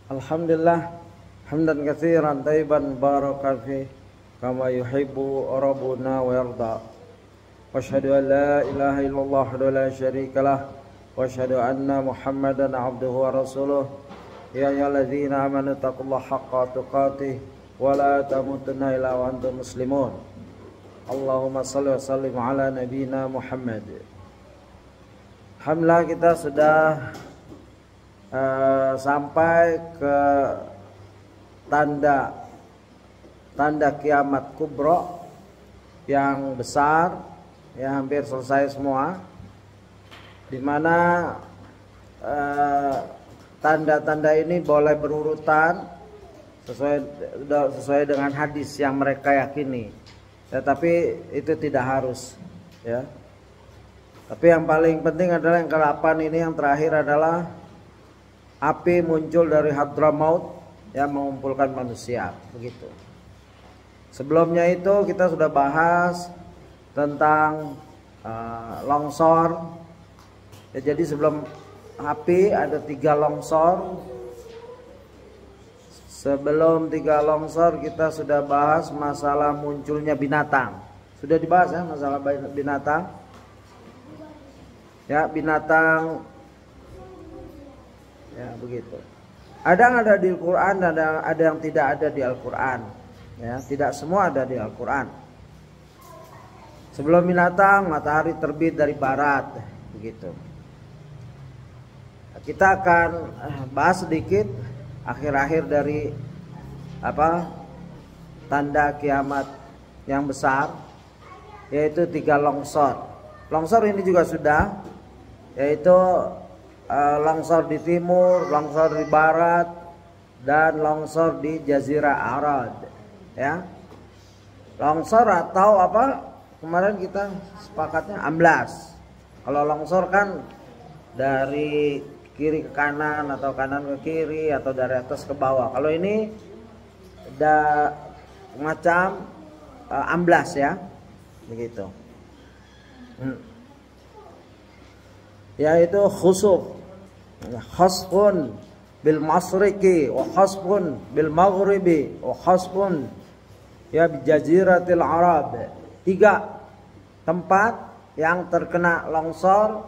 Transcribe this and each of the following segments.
Alhamdulillah hamdan katsiran tayyiban barakan fi kama yuhibbu rabbuna wa yarda. Wa asyhadu an la ilaha illallah wa la syarikalah wa asyhadu anna Muhammadan abduhu wa rasuluh. Ya ayyuhalladzina amanu taqullaha haqqa tuqatih wa la tamutunna illa wa antum muslimun. Allahumma shalli wa sallim ala nabiyyina Muhammad. Alhamdulillah kita sudah sampai ke tanda kiamat kubro yang besar, ya hampir selesai semua, dimana tanda-tanda ini boleh berurutan sesuai dengan hadis yang mereka yakini, tetapi itu tidak harus, ya. Tapi yang paling penting adalah yang ke-8 ini, yang terakhir adalah api muncul dari Hadramaut yang mengumpulkan manusia, begitu. Sebelumnya itu kita sudah bahas tentang longsor. Ya, jadi sebelum api ada 3 longsor. Sebelum 3 longsor kita sudah bahas masalah munculnya binatang. Sudah dibahas ya masalah binatang. Ya, binatang. Ya, begitu. Ada yang ada di Al-Quran dan ada yang tidak ada di Al-Quran. Ya, tidak semua ada di Al-Quran. Sebelum binatang, matahari terbit dari barat, begitu. Kita akan bahas sedikit akhir-akhir dari tanda kiamat yang besar, yaitu 3 longsor. Longsor ini juga sudah, yaitu longsor di timur, longsor di barat, dan longsor di Jazirah Arab, ya. Longsor atau kemarin kita sepakatnya amblas. Kalau longsor kan dari kiri ke kanan atau kanan ke kiri atau dari atas ke bawah. Kalau ini ada macam amblas, ya, begitu. Yaitu khusuf, khasfun bil masriqi wa khasfun bil maghribi wa khasfun ya bi jaziratil Arab. 3 tempat yang terkena longsor,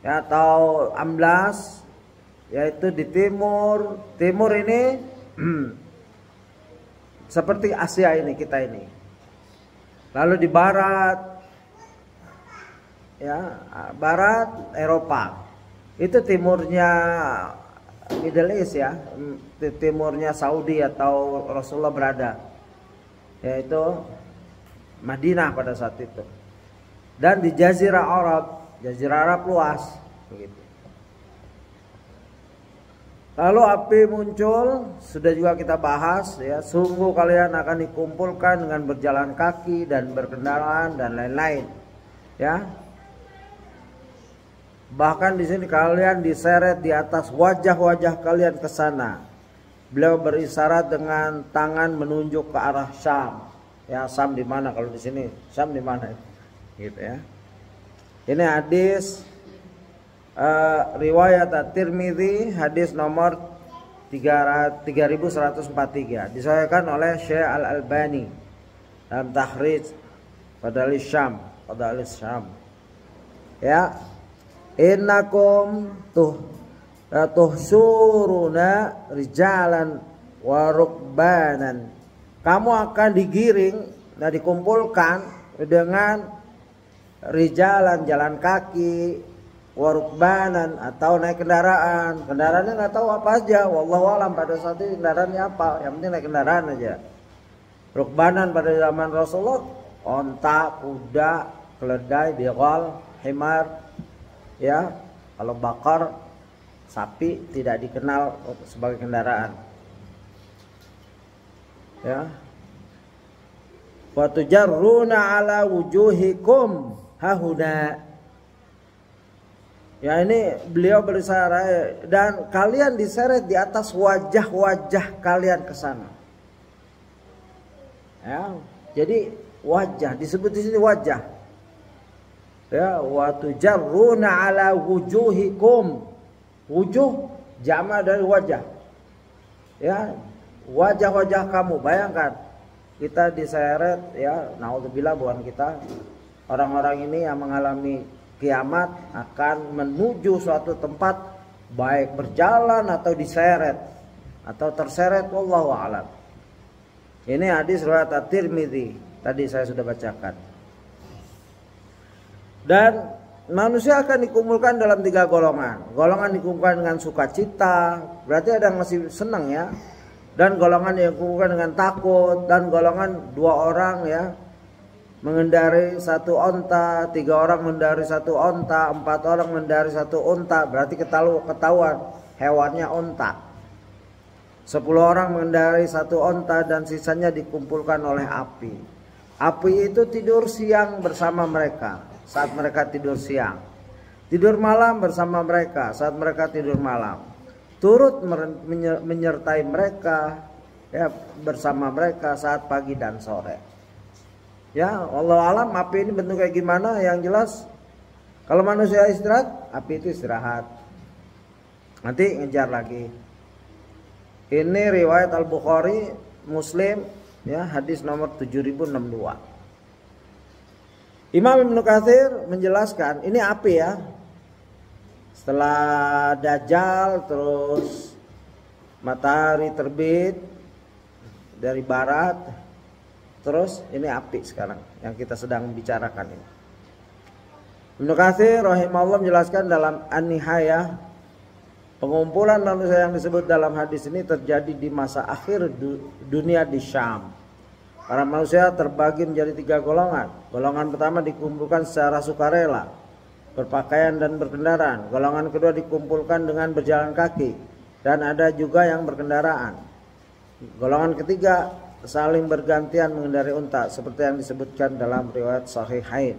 ya, atau amblas, yaitu di timur. Timur ini seperti Asia ini, kita ini. Lalu di barat, ya, barat Eropa. Itu timurnya Middle East, ya, timurnya Saudi atau Rasulullah berada, yaitu Madinah pada saat itu. Dan di Jazirah Arab luas, begitu. Lalu api muncul, sudah juga kita bahas, ya. Sungguh kalian akan dikumpulkan dengan berjalan kaki dan berkendaraan dan lain-lain, ya. Bahkan di sini kalian diseret di atas wajah-wajah kalian ke sana. Beliau berisyarat dengan tangan menunjuk ke arah Syam. Ya, Syam di mana kalau di sini? Syam di mana? Gitu, ya. Ini hadis riwayat At-Tirmidzi, hadis nomor 3143. Disahihkan oleh Syekh Al-Albani dalam Takhrij Fadail Syam. Ya. Innakum tuhsuruna rijalan wa rukbanan. Kamu akan digiring dan dikumpulkan dengan rijalan, jalan kaki, wa rukbanan, atau naik kendaraan. Kendaraannya nggak tahu apa aja, wallahu alam pada saat itu kendaraannya apa, yang penting naik kendaraan aja. Rukbanan pada zaman Rasulullah, onta, kuda, keledai, bighal, himar. Ya, kalau bakar, sapi tidak dikenal sebagai kendaraan. Ya. Wa tujarruna ala wujuhikum hahuna. Ya, ini beliau berisyarat dan kalian diseret di atas wajah-wajah kalian ke sana. Ya, jadi wajah disebut di sini wajah. Ya, wa tujarruna ala wujuhikum. Wujuh Jama dari wajah. Ya, wajah-wajah kamu, bayangkan kita diseret ya, naudzubillah, bukan kita. Orang-orang ini yang mengalami kiamat akan menuju suatu tempat, baik berjalan atau diseret atau terseret, wallahu a'lam. Ini hadis riwayat At-Tirmidzi, tadi saya sudah bacakan. Dan manusia akan dikumpulkan dalam 3 golongan. Golongan dikumpulkan dengan sukacita, berarti ada yang masih senang ya. Dan golongan yang dikumpulkan dengan takut, dan golongan 2 orang ya mengendari 1 onta, 3 orang mengendari 1 onta, 4 orang mengendari 1 onta, berarti ketahuan hewannya onta. 10 orang mengendari 1 onta dan sisanya dikumpulkan oleh api. Api itu tidur siang bersama mereka saat mereka tidur siang. Tidur malam bersama mereka saat mereka tidur malam. Turut menyertai mereka ya, bersama mereka saat pagi dan sore. Ya, wallahu alam api ini bentuk kayak gimana, yang jelas kalau manusia istirahat, api itu istirahat. Nanti ngejar lagi. Ini riwayat Al-Bukhari, Muslim ya, hadis nomor 7062. Imam Ibnu Katsir menjelaskan ini api ya. Setelah Dajjal, terus matahari terbit dari barat, terus ini api sekarang yang kita sedang bicarakan ini. Ibnu Katsir rahimahullah menjelaskan dalam An-Nihayah, pengumpulan manusia yang disebut dalam hadis ini terjadi di masa akhir dunia di Syam. Para manusia terbagi menjadi 3 golongan. Golongan pertama dikumpulkan secara sukarela, berpakaian dan berkendaraan. Golongan kedua dikumpulkan dengan berjalan kaki, dan ada juga yang berkendaraan. Golongan ketiga saling bergantian mengendarai unta, seperti yang disebutkan dalam riwayat Sahihain.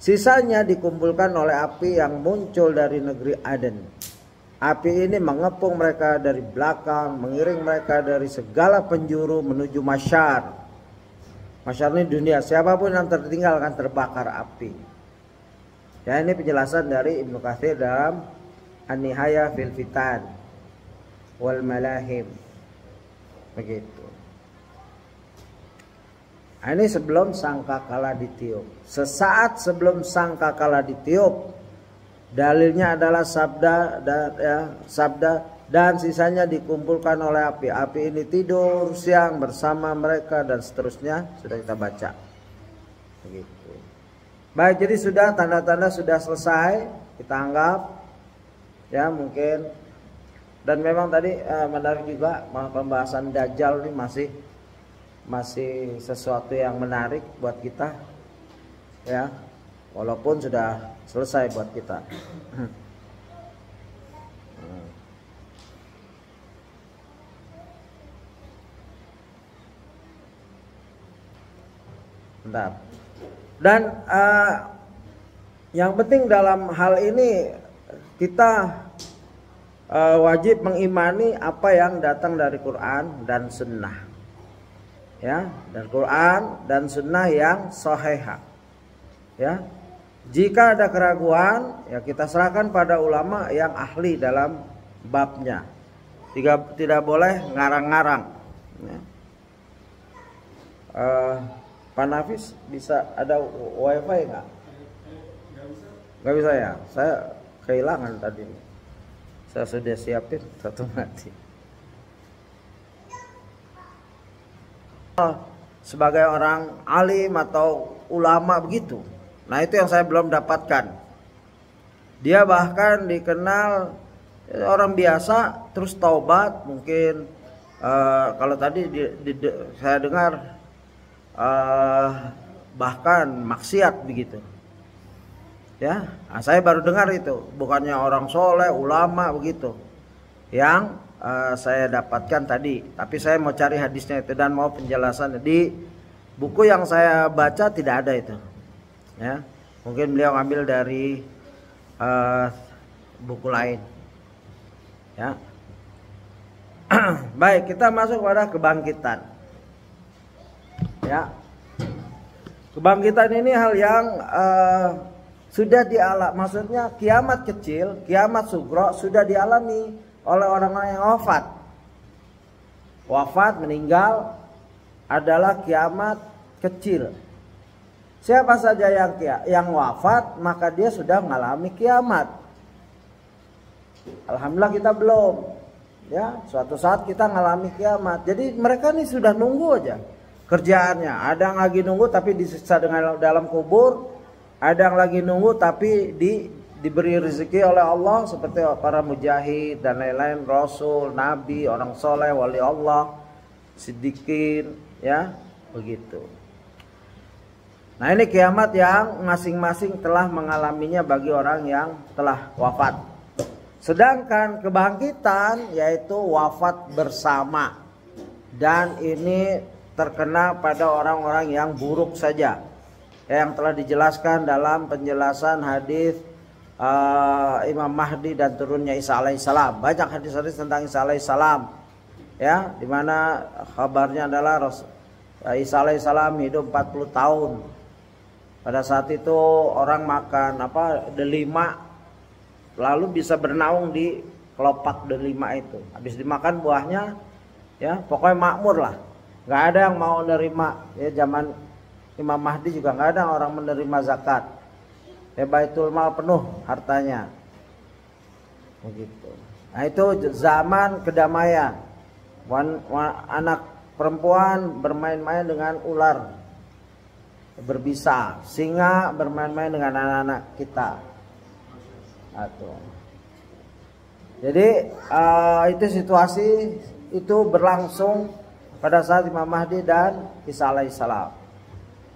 Sisanya dikumpulkan oleh api yang muncul dari negeri Aden. Api ini mengepung mereka dari belakang, mengiring mereka dari segala penjuru menuju masyar. Masyar ini dunia, siapapun yang tertinggal akan terbakar api. Ya, ini penjelasan dari Ibnu Katsir dalam An-Nihayah fil Fitan wal Malahim. Begitu. Nah, ini sebelum sangkakala ditiup. Sesaat sebelum sangkakala ditiup, dalilnya adalah sabda dan sisanya dikumpulkan oleh api. Api ini tidur siang bersama mereka dan seterusnya, sudah kita baca. Begitu. Baik, jadi sudah tanda-tanda sudah selesai, kita anggap ya mungkin. Dan memang tadi menarik juga pembahasan Dajjal ini masih sesuatu yang menarik buat kita ya, walaupun sudah selesai buat kita. Bentar. Dan yang penting dalam hal ini kita wajib mengimani apa yang datang dari Quran dan Sunnah, ya, dan Quran dan Sunnah yang sahihah. Ya, jika ada keraguan, ya kita serahkan pada ulama yang ahli dalam babnya. Tidak boleh ngarang-ngarang. Ya. Pak Nafis bisa ada wifi nggak? Nggak bisa ya. Saya kehilangan tadi. Saya sudah siapin satu mati. Sebagai orang alim atau ulama begitu. Nah, itu yang saya belum dapatkan. Dia bahkan dikenal orang biasa terus taubat, mungkin kalau tadi saya dengar bahkan maksiat begitu ya. Nah, saya baru dengar itu, bukannya orang soleh ulama begitu yang saya dapatkan tadi, tapi saya mau cari hadisnya itu dan mau penjelasan di buku yang saya baca tidak ada itu ya. Mungkin beliau ambil dari buku lain ya. Baik, kita masuk pada kebangkitan. Ya, kebangkitan ini hal yang sudah dialami, maksudnya kiamat kecil, kiamat sugro sudah dialami oleh orang-orang yang wafat. Wafat, meninggal adalah kiamat kecil. Siapa saja yang wafat, maka dia sudah mengalami kiamat. Alhamdulillah kita belum. Ya, suatu saat kita mengalami kiamat. Jadi mereka ini sudah nunggu aja kerjaannya. Ada yang lagi nunggu tapi disiksa dengan dalam kubur. Ada yang lagi nunggu tapi diberi rezeki oleh Allah seperti para mujahid dan lain-lain, rasul, nabi, orang soleh, wali Allah, siddiqin, ya, begitu. Nah, ini kiamat yang masing-masing telah mengalaminya bagi orang yang telah wafat. Sedangkan kebangkitan yaitu wafat bersama, dan ini terkena pada orang-orang yang buruk saja, yang telah dijelaskan dalam penjelasan hadis Imam Mahdi dan turunnya Isa alaihissalam. Banyak hadis-hadis tentang Isa alaihissalam, ya, dimana kabarnya adalah Isa alaihissalam hidup 40 tahun. Pada saat itu orang makan delima, lalu bisa bernaung di kelopak delima itu. Habis dimakan buahnya, ya pokoknya makmur lah. Nggak ada yang mau menerima. Ya, zaman Imam Mahdi juga nggak ada orang menerima zakat. Ya, Baitul Mal penuh hartanya. Begitu. Nah, itu zaman kedamaian. Anak perempuan bermain-main dengan ular berbisa, singa bermain-main dengan anak-anak kita. Jadi itu situasi itu berlangsung pada saat Imam Mahdi dan Isa alaihissalam.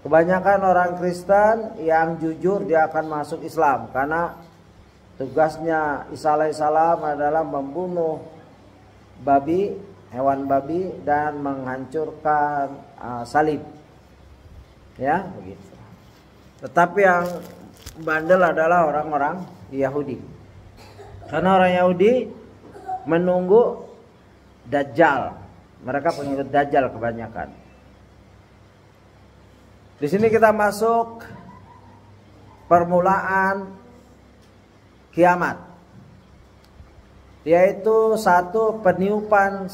Kebanyakan orang Kristen yang jujur dia akan masuk Islam karena tugasnya Isa alaihissalam adalah membunuh babi, hewan babi, dan menghancurkan salib. Ya, begitu. Tetapi yang bandel adalah orang-orang Yahudi. Karena orang Yahudi menunggu Dajjal. Mereka pengikut Dajjal kebanyakan. Di sini kita masuk permulaan kiamat, yaitu satu peniupan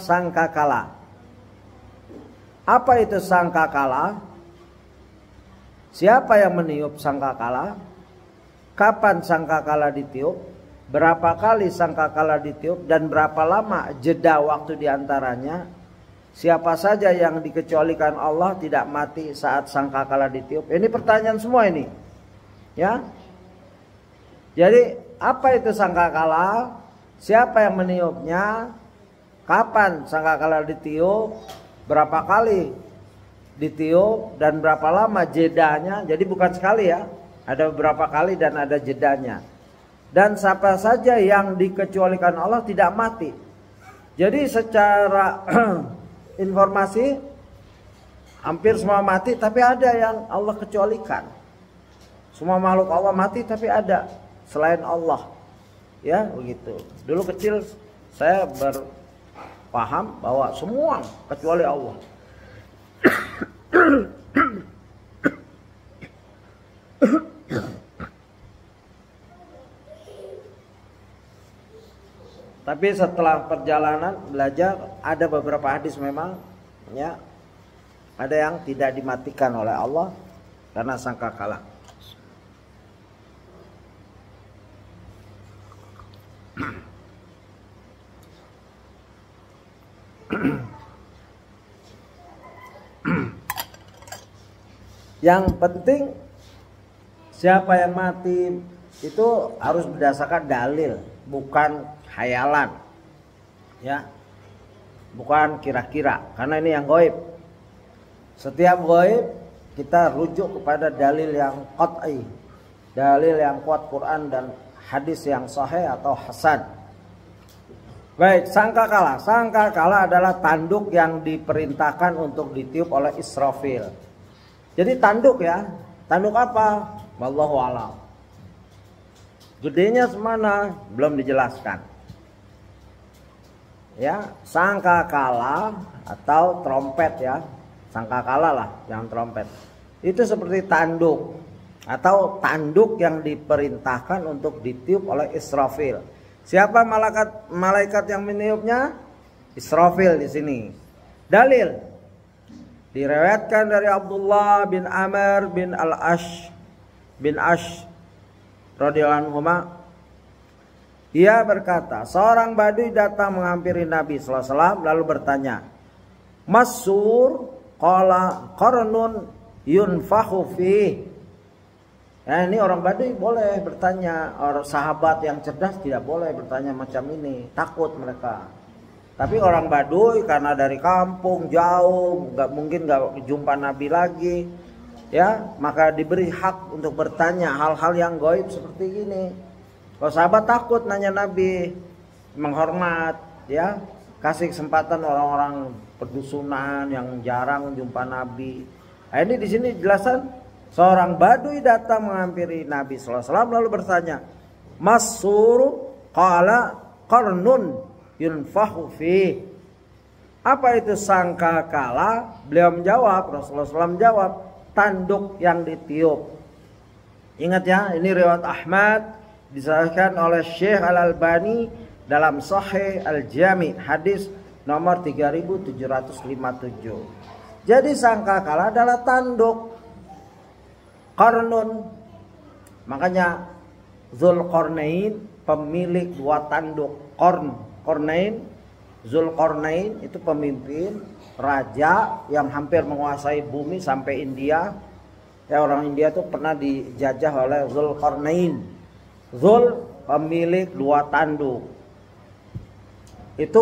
sangkakala. Apa itu sangkakala? Siapa yang meniup sangkakala? Kapan sangkakala ditiup? Berapa kali sangkakala ditiup? Dan berapa lama jeda waktu diantaranya? Siapa saja yang dikecualikan Allah tidak mati saat sangkakala ditiup? Ini pertanyaan semua ini, ya. Jadi apa itu sangkakala? Siapa yang meniupnya? Kapan sangkakala ditiup? Berapa kali ditiup? Dan berapa lama jedanya? Jadi bukan sekali, ya. Ada beberapa kali dan ada jedanya. Dan siapa saja yang dikecualikan Allah tidak mati. Jadi secara informasi hampir semua mati, tapi ada yang Allah kecualikan. Semua makhluk Allah mati, tapi ada selain Allah. Ya, begitu. Dulu kecil saya berpaham bahwa semua kecuali Allah. Tapi setelah perjalanan belajar, ada beberapa hadis memang, ya, ada yang tidak dimatikan oleh Allah karena sangkakala. Yang penting siapa yang mati itu harus berdasarkan dalil, bukan khayalan, ya, bukan kira-kira, karena ini yang gaib. Setiap gaib kita rujuk kepada dalil yang qat'i, dalil yang kuat, Quran dan hadis yang sahih atau hasan. Baik, sangkakala. Sangkakala adalah tanduk yang diperintahkan untuk ditiup oleh Israfil. Jadi tanduk, ya, tanduk apa? Wallahu a'lam. Gedenya semana belum dijelaskan. Ya, sangkakala atau trompet, ya, sangkakala lah, jangan trompet. Itu seperti tanduk atau tanduk yang diperintahkan untuk ditiup oleh Israfil. Siapa malaikat yang meniupnya? Israfil di sini. Dalil diriwayatkan dari Abdullah bin Amr bin Al-Ash radhiyallahu anhu. Ia berkata, seorang badui datang menghampiri Nabi sallallahu alaihi wasallam lalu bertanya, "Masur?" Qala qarnun yunfakhu fi. Ya, ini orang badui boleh bertanya, orang sahabat yang cerdas tidak boleh bertanya macam ini, takut mereka. Tapi orang badui karena dari kampung jauh, mungkin nggak jumpa Nabi lagi, ya maka diberi hak untuk bertanya hal-hal yang gaib seperti ini. Kalau sahabat takut nanya Nabi, menghormat, ya kasih kesempatan orang-orang pedusunan yang jarang jumpa Nabi. Nah, ini di sini jelasan seorang badui datang menghampiri Nabi sallallahu alaihi wasallam lalu bertanya, "Masur?" Qala qarnun yunfahu fi. Apa itu sangkakala? Beliau menjawab, Rasulullah SAW menjawab, tanduk yang ditiup. Ingat ya, ini riwayat Ahmad disahihkan oleh Syekh Al-Albani dalam Sahih Al-Jami hadis nomor 3757. Jadi sangkakala adalah tanduk. Qarnun, makanya Zulqarnain pemilik dua tanduk. Qarnain, Zulqarnain itu pemimpin raja yang hampir menguasai bumi sampai India. Ya, orang India tuh pernah dijajah oleh Zulqarnain. Zul pemilik dua tanduk. Itu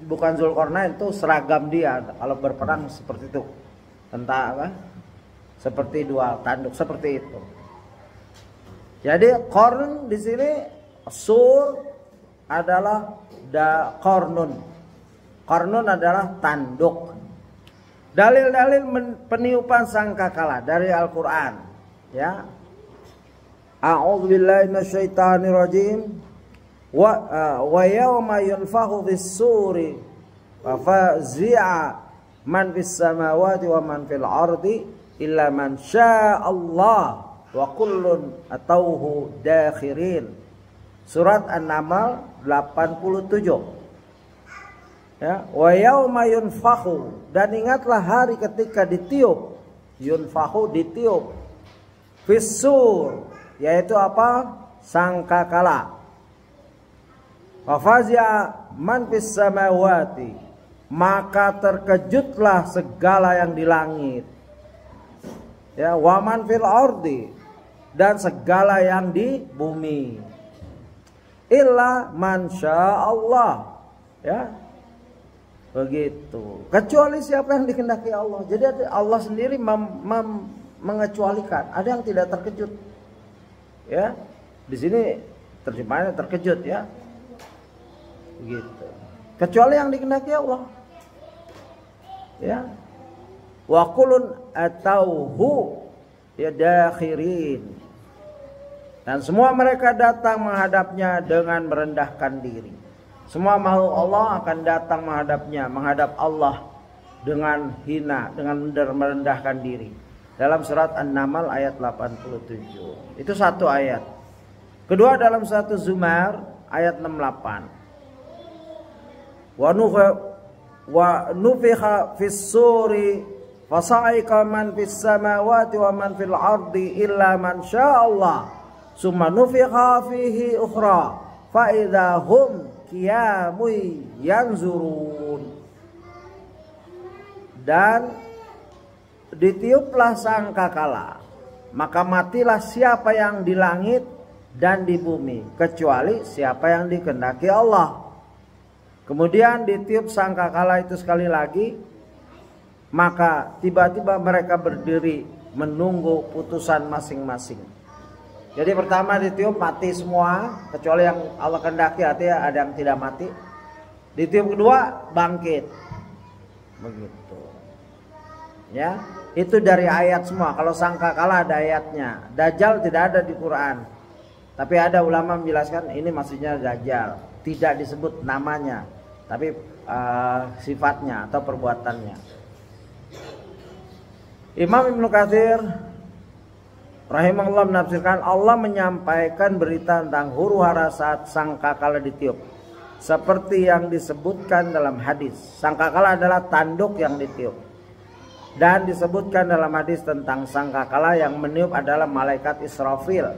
bukan Zulqarnain, itu seragam dia kalau berperang seperti itu. Tentang apa? Seperti dua tanduk seperti itu. Jadi qarn di sini sur adalah qarnun. Qarnun adalah tanduk. Dalil-dalil peniupan sangkakala dari Al-Qur'an, ya. A'udzubillahi minasyaitonirrajim. Wa yawma yunfakhu fis-suri wa fazi'a man fis samawati wa man fil ardi illa man syaa Allah wa kullun atauhu dakhirin. Surat An-Naml 87. Ya, wa yauma yunfakhu, dan ingatlah hari ketika ditiup. Yunfakhu ditiup. Fis-sur, yaitu apa? Sangkakala. Wa fazi'a man fis samawati, maka terkejutlah segala yang di langit. Ya, wa man fil ardi, dan segala yang di bumi. Illa man syaa Allah, ya. Begitu. Kecuali siapa yang dikehendaki Allah. Jadi Allah sendiri mengecualikan. Ada yang tidak terkejut. Ya. Di sini terjemahannya terkejut, ya. Begitu. Kecuali yang dikehendaki Allah. Ya. Wa qulun atauhu yadakhirin. Dan semua mereka datang menghadapnya dengan merendahkan diri. Semua makhluk Allah akan datang menghadap Allah dengan hina, dengan merendahkan diri. Dalam surat An-Naml ayat 87. Itu satu ayat. Kedua dalam surat Zumar ayat 68. Wa nufikha fis suri fasa'iqa man fis samawati wa man fil ardi illa man syaa Allah. Summa nufikha fihi ukhra fa idza hum qiyamun yanzurun. Dan ditiuplah sangkakala, maka matilah siapa yang di langit dan di bumi, kecuali siapa yang dikehendaki Allah. Kemudian ditiup sangkakala itu sekali lagi, maka tiba-tiba mereka berdiri menunggu putusan masing-masing. Jadi pertama ditiup mati semua, kecuali yang Allah kehendaki, artinya ada yang tidak mati. Ditiup kedua bangkit. Begitu. Ya, itu dari ayat semua. Kalau sangkakala ada ayatnya. Dajjal tidak ada di Quran. Tapi ada ulama menjelaskan ini maksudnya Dajjal. Tidak disebut namanya, tapi sifatnya atau perbuatannya. Imam Ibnu Katsir rahimahullah menafsirkan, Allah menyampaikan berita tentang huru hara saat sangkakala ditiup, seperti yang disebutkan dalam hadis. Sangkakala adalah tanduk yang ditiup, dan disebutkan dalam hadis tentang sangkakala yang meniup adalah malaikat Israfil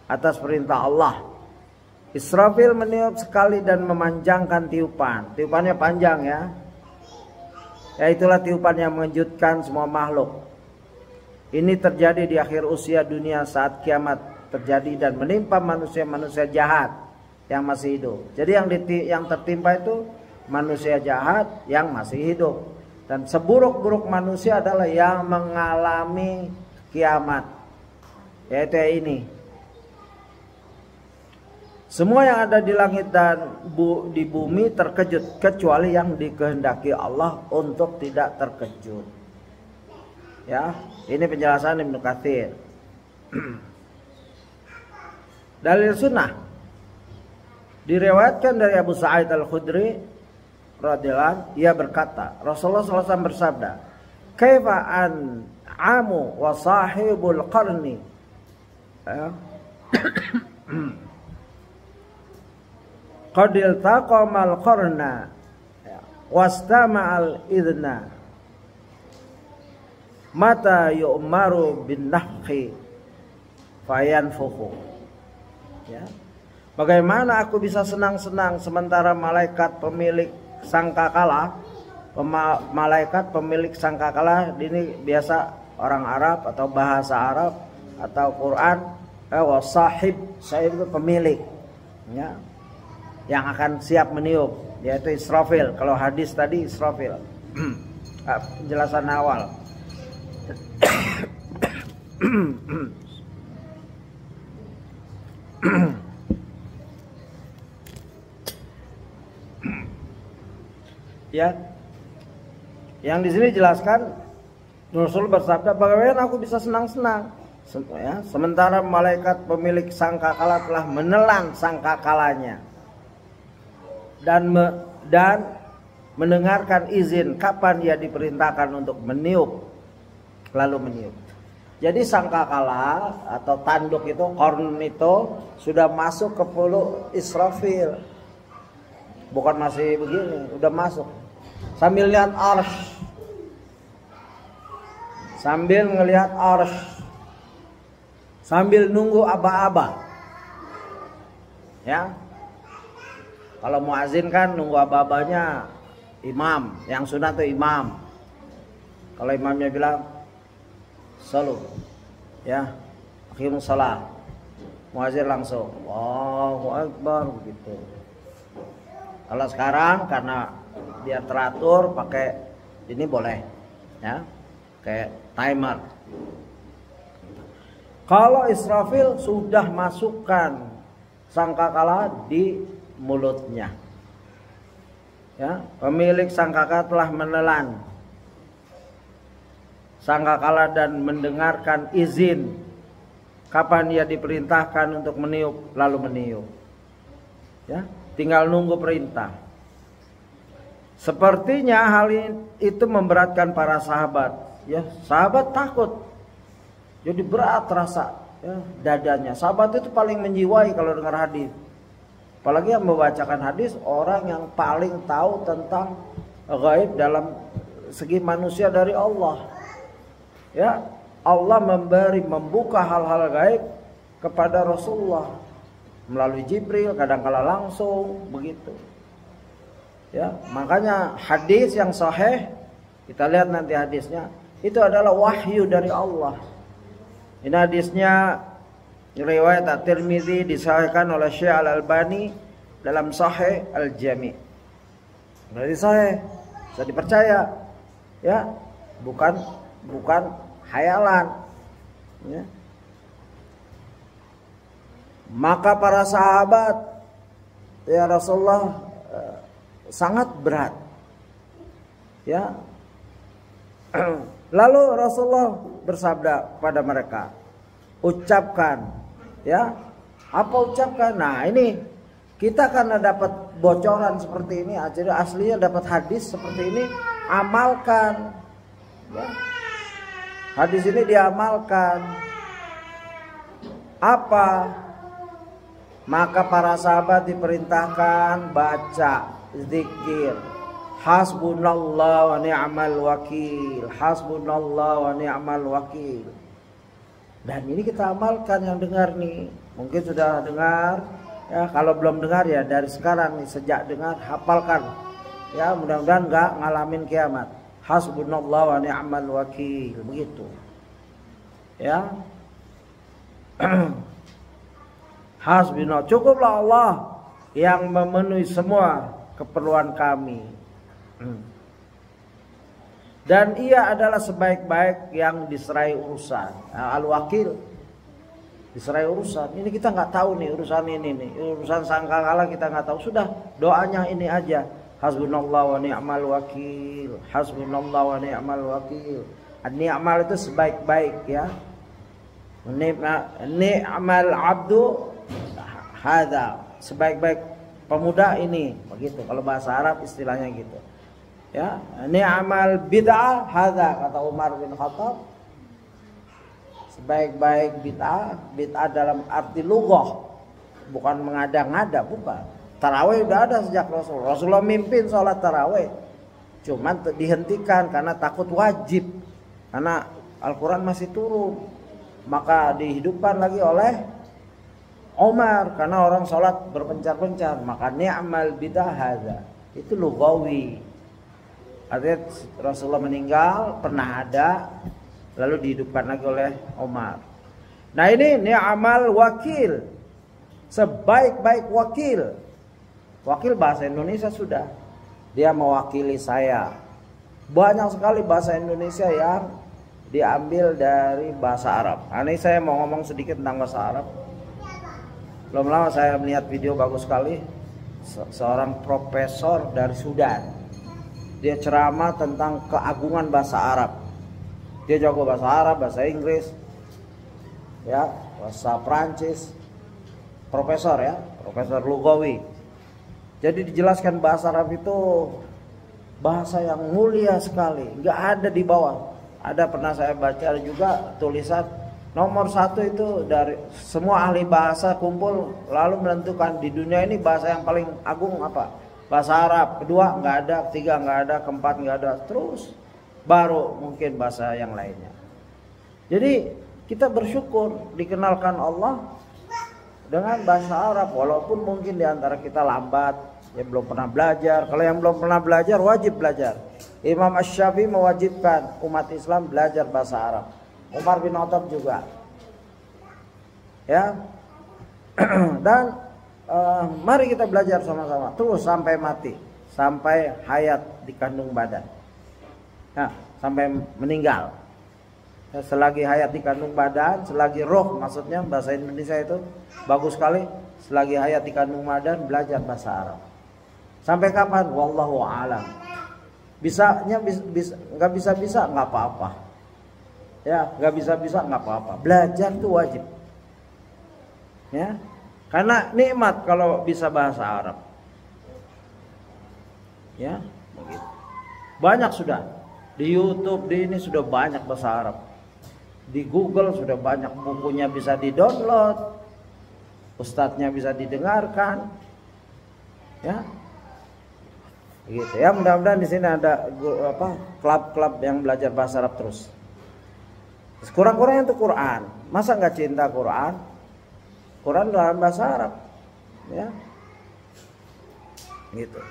atas perintah Allah. Israfil meniup sekali dan memanjangkan tiupan. Tiupannya panjang ya. Ya, itulah tiupan yang mengejutkan semua makhluk. Ini terjadi di akhir usia dunia saat kiamat terjadi dan menimpa manusia-manusia jahat yang masih hidup. Jadi yang tertimpa itu manusia jahat yang masih hidup. Dan seburuk-buruk manusia adalah yang mengalami kiamat, yaitu ini. Semua yang ada di langit dan di bumi terkejut, kecuali yang dikehendaki Allah untuk tidak terkejut. Ya, ini penjelasan Ibnu Katsir. Dalil sunnah diriwayatkan dari Abu Sa'id Al-Khudri radhiyallahu, ia berkata, Rasulullah SAW bersabda, "Kaifa an amu wa sahibul qarni." Qad iltaqamal qarna wastama'al idna mata yu'maru bin nafhi fayanfukhu. Ya. Bagaimana aku bisa senang-senang sementara malaikat pemilik sangkakala, malaikat pemilik sangkakala ini biasa orang Arab atau bahasa Arab atau Quran, wasahib, sahib itu pemilik, ya, yang akan siap meniup, yaitu Israfil. Kalau hadis tadi Israfil, penjelasan awal. Ya, yang di sini jelaskan Rasul bersabda, bagaimana aku bisa senang-senang ya, sementara malaikat pemilik sangkakala telah menelan sangkakalanya dan mendengarkan izin kapan dia diperintahkan untuk meniup, lalu meniup. Jadi sangkakala atau tanduk itu, korn itu sudah masuk ke mulut Israfil. Bukan masih begini, udah masuk. Sambil lihat arsy, sambil ngelihat arsy, sambil nunggu aba-aba. Ya, kalau muazin kan nunggu aba-abanya imam, yang sunat itu imam. Kalau imamnya bilang salu, ya, akhirul salat, muazin langsung Allahu Akbar begitu. Kalau sekarang karena dia teratur pakai ini boleh, ya, kayak timer. Kalau Israfil sudah masukkan sangkakala di mulutnya, ya, pemilik sangkakala telah menelan sangkakala dan mendengarkan izin kapan dia diperintahkan untuk meniup, lalu meniup. Ya, tinggal nunggu perintah. Sepertinya hal itu memberatkan para sahabat. Ya, sahabat takut. Jadi berat rasa, ya, dadanya. Sahabat itu paling menjiwai kalau dengar hadis. Apalagi yang membacakan hadis orang yang paling tahu tentang gaib dalam segi manusia dari Allah. Ya, Allah membuka hal-hal gaib kepada Rasulullah melalui Jibril, kadang-kala langsung begitu. Ya, makanya hadis yang sahih, kita lihat nanti hadisnya, itu adalah wahyu dari Allah. Ini hadisnya riwayat At-Tirmidzi, disahihkan oleh Syekh Al-Albani dalam Sahih Al-Jami'. Berarti sahih, bisa dipercaya. Ya, bukan hayalan. Ya. Maka para sahabat, ya Rasulullah, sangat berat. Ya. Lalu Rasulullah bersabda pada mereka, ucapkan, ya. Apa ucapkan? Nah, ini kita karena dapat bocoran seperti ini, jadi aslinya dapat hadis seperti ini, amalkan. Ya. Hadis ini diamalkan. Apa? Maka para sahabat diperintahkan baca zikir. Hasbunallah wa ni'mal wakil. Hasbunallah wa ni'mal wakil. Dan ini kita amalkan yang dengar nih. Mungkin sudah dengar, ya kalau belum dengar ya dari sekarang nih, sejak dengar hafalkan. Ya mudah-mudahan nggak ngalamin kiamat. Hasbunallah wa ni'mal wakil. Begitu. Ya. Hasbunallah, cukuplah Allah yang memenuhi semua keperluan kami. Dan ia adalah sebaik-baik yang diserai urusan. Al-wakil, diserai urusan. Ini kita nggak tahu nih urusan ini nih, urusan sangkakala kita nggak tahu. Sudah doanya ini aja. Hasbunallah wa ni'mal wakil. Hasbunallah wa ni'mal wakil. Ni'mal itu sebaik-baik ya. Ni'mal abdu hadza, sebaik-baik pemuda ini, begitu kalau bahasa Arab istilahnya gitu. Ya, ni'mal bid'ah hadza, kata Umar bin Khattab. Sebaik-baik bid'ah, bid'ah dalam arti lughah, bukan mengada-ngada, bukan. Tarawih udah ada sejak Rasulullah mimpin sholat tarawih. Cuman dihentikan karena takut wajib. Karena Al-Quran masih turun. Maka dihidupkan lagi oleh Umar karena orang sholat berpencar-pencar. Maka ni'mal bid'ah hadza, itu lughawi. Artinya Rasulullah meninggal, pernah ada, lalu dihidupkan lagi oleh Umar. Nah ini ni'mal wakil, sebaik-baik wakil. Wakil bahasa Indonesia sudah, dia mewakili saya. Banyak sekali bahasa Indonesia yang diambil dari bahasa Arab. Nah, ini saya mau ngomong sedikit tentang bahasa Arab. Belum lama saya melihat video bagus sekali, seorang profesor dari Sudan. Dia ceramah tentang keagungan bahasa Arab. Dia jago bahasa Arab, bahasa Inggris, ya, bahasa Prancis. Profesor ya, profesor lugawi. Jadi dijelaskan bahasa Arab itu bahasa yang mulia sekali, nggak ada di bawah. Ada pernah saya baca juga tulisan nomor 1 itu dari semua ahli bahasa kumpul lalu menentukan di dunia ini bahasa yang paling agung apa? Bahasa Arab. Kedua nggak ada, ketiga nggak ada, keempat nggak ada, terus baru mungkin bahasa yang lainnya. Jadi kita bersyukur dikenalkan Allah dengan bahasa Arab, walaupun mungkin diantara kita lambat, ya belum pernah belajar. Kalau yang belum pernah belajar wajib belajar. Imam Asy-Syafi'i mewajibkan umat Islam belajar bahasa Arab. Umar bin Khattab juga. Ya. Dan mari kita belajar sama-sama terus sampai mati, sampai hayat di kandung badan. Nah, sampai meninggal. Selagi hayat di kandung badan, selagi roh, maksudnya bahasa Indonesia itu bagus sekali. Selagi hayat di kandung badan belajar bahasa Arab. Sampai kapan? Wallahu a'lam. Bisanya nggak bisa nggak apa-apa. Ya, nggak bisa nggak apa-apa. Belajar itu wajib. Ya, karena nikmat kalau bisa bahasa Arab. Ya, begitu. Banyak sudah di YouTube, di ini sudah banyak bahasa Arab. Di Google sudah banyak, bukunya bisa di-download, ustadznya bisa didengarkan, ya, gitu ya. Mudah-mudahan di sini ada klub-klub yang belajar bahasa Arab terus. Kurang-kurangnya itu Quran, masa nggak cinta Quran? Quran dalam bahasa Arab, ya, gitu.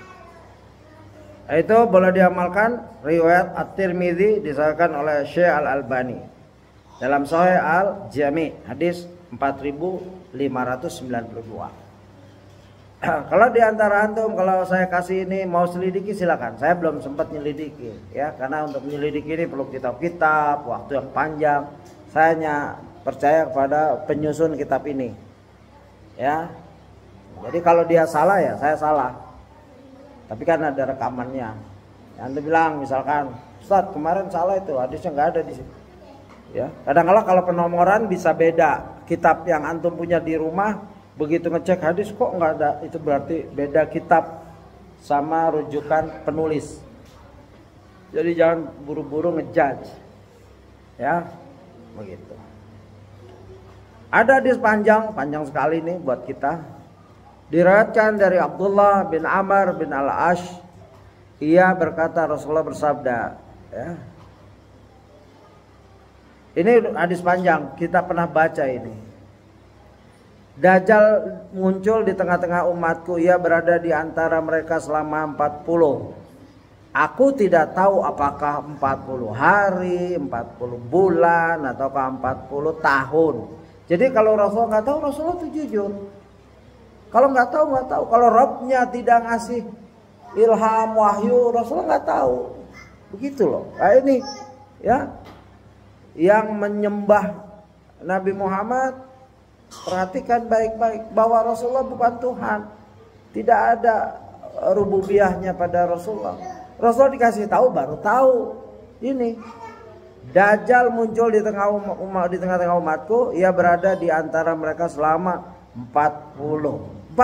Itu boleh diamalkan. Riwayat At-Tirmidzi disahkan oleh Syekh Al-Albani dalam Sahih Al-Jami' hadis 4592. Kalau diantara antum, kalau saya kasih ini mau selidiki silakan. Saya belum sempat nyelidiki, ya, karena untuk menyelidiki ini perlu kitab-kitab, waktu yang panjang. Saya hanya percaya kepada penyusun kitab ini, ya. Jadi kalau dia salah ya saya salah. Tapi kan ada rekamannya. Anda bilang misalkan, Ustadz kemarin salah itu, hadisnya nggak ada di sini. Ya, kadang-kadang kalau penomoran bisa beda. Kitab yang antum punya di rumah, begitu ngecek hadis kok nggak ada, itu berarti beda kitab sama rujukan penulis. Jadi jangan buru-buru ngejudge, ya, begitu. Ada hadis panjang sekali nih buat kita. Diriwayatkan dari Abdullah bin Amr bin Al-Ash, ia berkata Rasulullah bersabda, ya. Ini hadis panjang, kita pernah baca ini. Dajjal muncul di tengah-tengah umatku, ia berada di antara mereka selama 40. Aku tidak tahu apakah 40 hari, 40 bulan, ataukah 40 tahun. Jadi kalau Rasulullah nggak tahu, Rasulullah itu jujur. Kalau nggak tahu, nggak tahu. Kalau Rabbnya tidak ngasih ilham, wahyu, Rasulullah nggak tahu. Begitu loh. Nah ini ya, yang menyembah Nabi Muhammad, perhatikan baik-baik bahwa Rasulullah bukan Tuhan. Tidak ada rububiyahnya pada Rasulullah. Rasulullah dikasih tahu baru tahu. Ini Dajjal muncul di tengah-tengah umatku, ia berada di antara mereka selama 40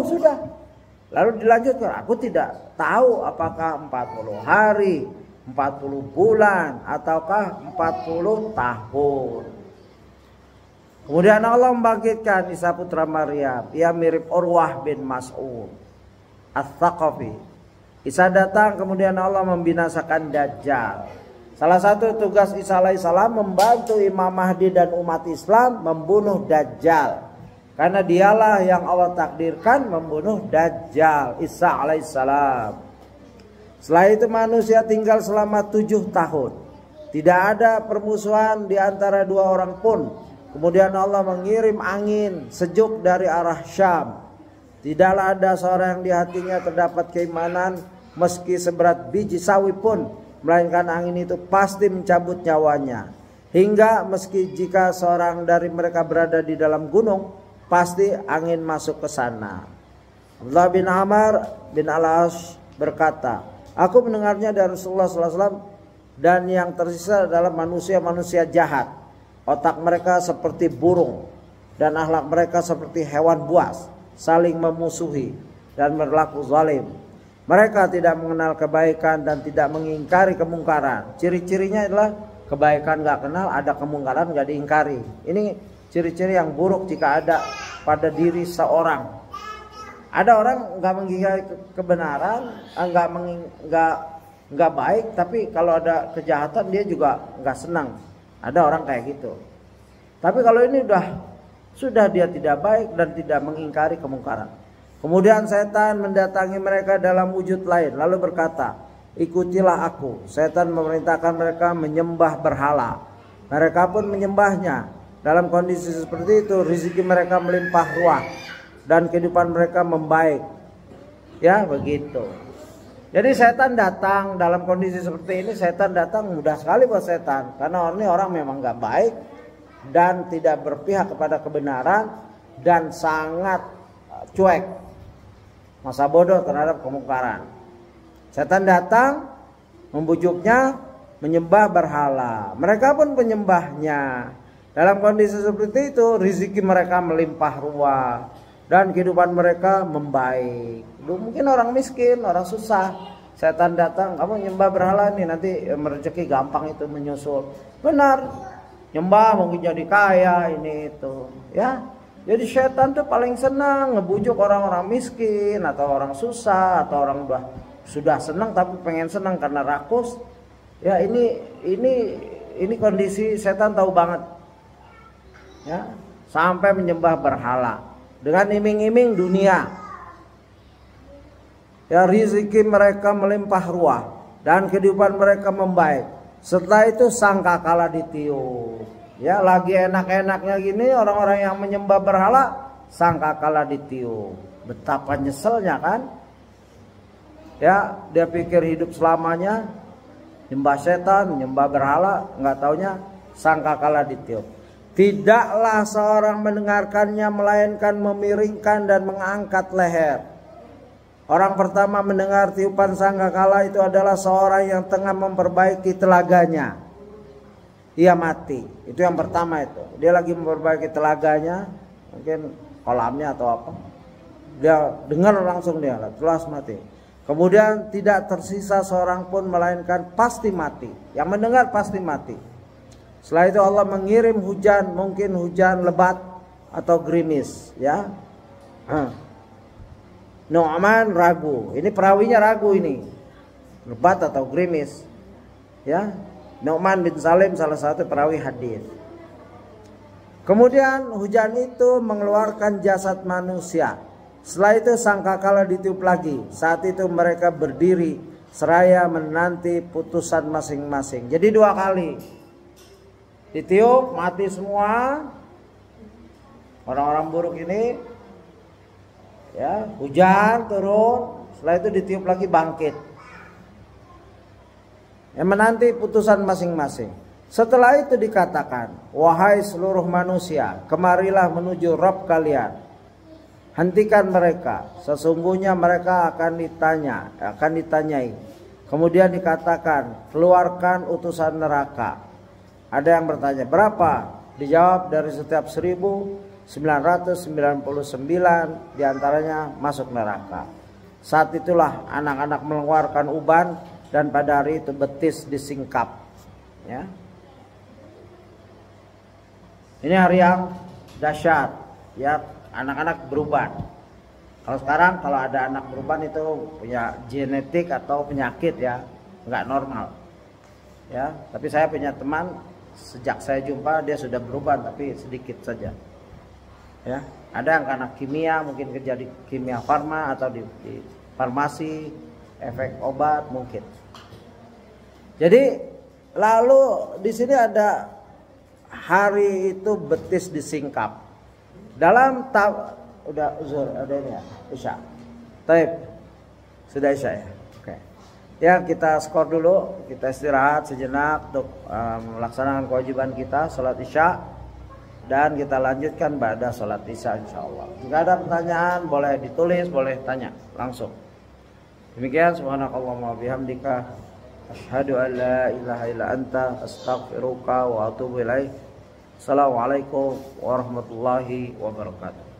sudah. Lalu dilanjutkan, aku tidak tahu apakah 40 hari, 40 bulan, ataukah 40 tahun. Kemudian Allah membangkitkan Isa putra Maryam. Ia mirip Urwah bin Mas'ud Ats-Tsaqafi. Isa datang, kemudian Allah membinasakan Dajjal. Salah satu tugas Isa alaihissalam membantu Imam Mahdi dan umat Islam membunuh Dajjal. Karena dialah yang Allah takdirkan membunuh Dajjal, Isa alaihissalam. Setelah itu manusia tinggal selama 7 tahun. Tidak ada permusuhan di antara dua orang pun. Kemudian Allah mengirim angin sejuk dari arah Syam. Tidaklah ada seorang yang di hatinya terdapat keimanan meski seberat biji sawi pun, melainkan angin itu pasti mencabut nyawanya. Hingga meski jika seorang dari mereka berada di dalam gunung, pasti angin masuk ke sana. Abdullah bin Amr bin Al-Ash berkata, aku mendengarnya dari Rasulullah SAW, dan yang tersisa adalah manusia-manusia jahat. Otak mereka seperti burung dan akhlak mereka seperti hewan buas, saling memusuhi dan berlaku zalim. Mereka tidak mengenal kebaikan dan tidak mengingkari kemungkaran. Ciri-cirinya adalah kebaikan gak kenal, ada kemungkaran gak diingkari. Ini ciri-ciri yang buruk jika ada pada diri seorang. Ada orang gak mengingkari kebenaran, gak baik, tapi kalau ada kejahatan dia juga gak senang. Ada orang kayak gitu. Tapi kalau ini sudah dia tidak baik dan tidak mengingkari kemungkaran. Kemudian setan mendatangi mereka dalam wujud lain, lalu berkata, ikutilah aku. Setan memerintahkan mereka menyembah berhala. Mereka pun menyembahnya. Dalam kondisi seperti itu, rezeki mereka melimpah ruah dan kehidupan mereka membaik. Ya begitu. Jadi setan datang dalam kondisi seperti ini, setan datang mudah sekali buat setan. Karena ini orang memang gak baik dan tidak berpihak kepada kebenaran dan sangat cuek, masa bodoh terhadap kemungkaran. Setan datang membujuknya menyembah berhala. Mereka pun penyembahnya. Dalam kondisi seperti itu, rezeki mereka melimpah ruah dan kehidupan mereka membaik. Mungkin orang miskin, orang susah. Setan datang, kamu nyembah berhala nih, nanti rezeki gampang itu menyusul. Benar, nyembah mungkin jadi kaya ini itu, ya. Jadi setan tuh paling senang ngebujuk orang-orang miskin atau orang susah atau orang sudah senang tapi pengen senang karena rakus. Ya ini kondisi setan tahu banget. Ya, sampai menyembah berhala dengan iming-iming dunia. Ya, rezeki mereka melimpah ruah dan kehidupan mereka membaik. Setelah itu sangkakala ditiup. Ya, lagi enak-enaknya gini orang-orang yang menyembah berhala, sangkakala ditiup. Betapa nyeselnya kan? Ya, dia pikir hidup selamanya nyembah setan, nyembah berhala, nggak taunya sangkakala ditiup. Tidaklah seorang mendengarkannya melainkan memiringkan dan mengangkat leher. Orang pertama mendengar tiupan sangkakala itu adalah seorang yang tengah memperbaiki telaganya. Ia mati. Itu yang pertama itu. Dia lagi memperbaiki telaganya, mungkin kolamnya atau apa. Dia dengar langsung dia telas mati. Kemudian tidak tersisa seorang pun melainkan pasti mati. Yang mendengar pasti mati. Setelah itu Allah mengirim hujan, mungkin hujan lebat atau gerimis, ya. Nu'man ragu, ini perawinya ragu ini, lebat atau gerimis, ya. Nu'man bin Salim salah satu perawi hadis. Kemudian hujan itu mengeluarkan jasad manusia. Setelah itu sangkakala ditiup lagi. Saat itu mereka berdiri seraya menanti putusan masing-masing. Jadi 2 kali ditiup, mati semua orang-orang buruk ini, ya. Hujan turun, setelah itu ditiup lagi, bangkit, yang menanti putusan masing-masing. Setelah itu dikatakan, wahai seluruh manusia, kemarilah menuju Rabb kalian. Hentikan mereka, sesungguhnya mereka akan ditanyai. Kemudian dikatakan, keluarkan utusan neraka. Ada yang bertanya, berapa? Dijawab, dari setiap 1999 diantaranya masuk neraka. Saat itulah anak-anak mengeluarkan uban, dan pada hari itu betis disingkap, ya. Ini hari yang dahsyat, ya. Anak-anak beruban. Kalau sekarang kalau ada anak beruban itu punya genetik atau penyakit, ya, nggak normal, ya. Tapi saya punya teman, sejak saya jumpa dia sudah beruban, tapi sedikit saja, ya. Ada yang karena kimia, mungkin kerja di kimia farma atau di farmasi, efek obat mungkin. Jadi lalu di sini ada hari itu betis disingkap. Dalam udah zuhur, ada ini ya, isya. Taib. Sudah isya, ya. Oke. Ya, kita skor dulu, kita istirahat sejenak untuk melaksanakan kewajiban kita salat isya, dan kita lanjutkan pada salat isya insyaallah. Jika ada pertanyaan boleh ditulis, boleh tanya langsung. Demikian, subhanakallahumma bihamdika asyhadu an la ilaha illa anta astaghfiruka wa atubu ilaik. Assalamualaikum warahmatullahi wabarakatuh.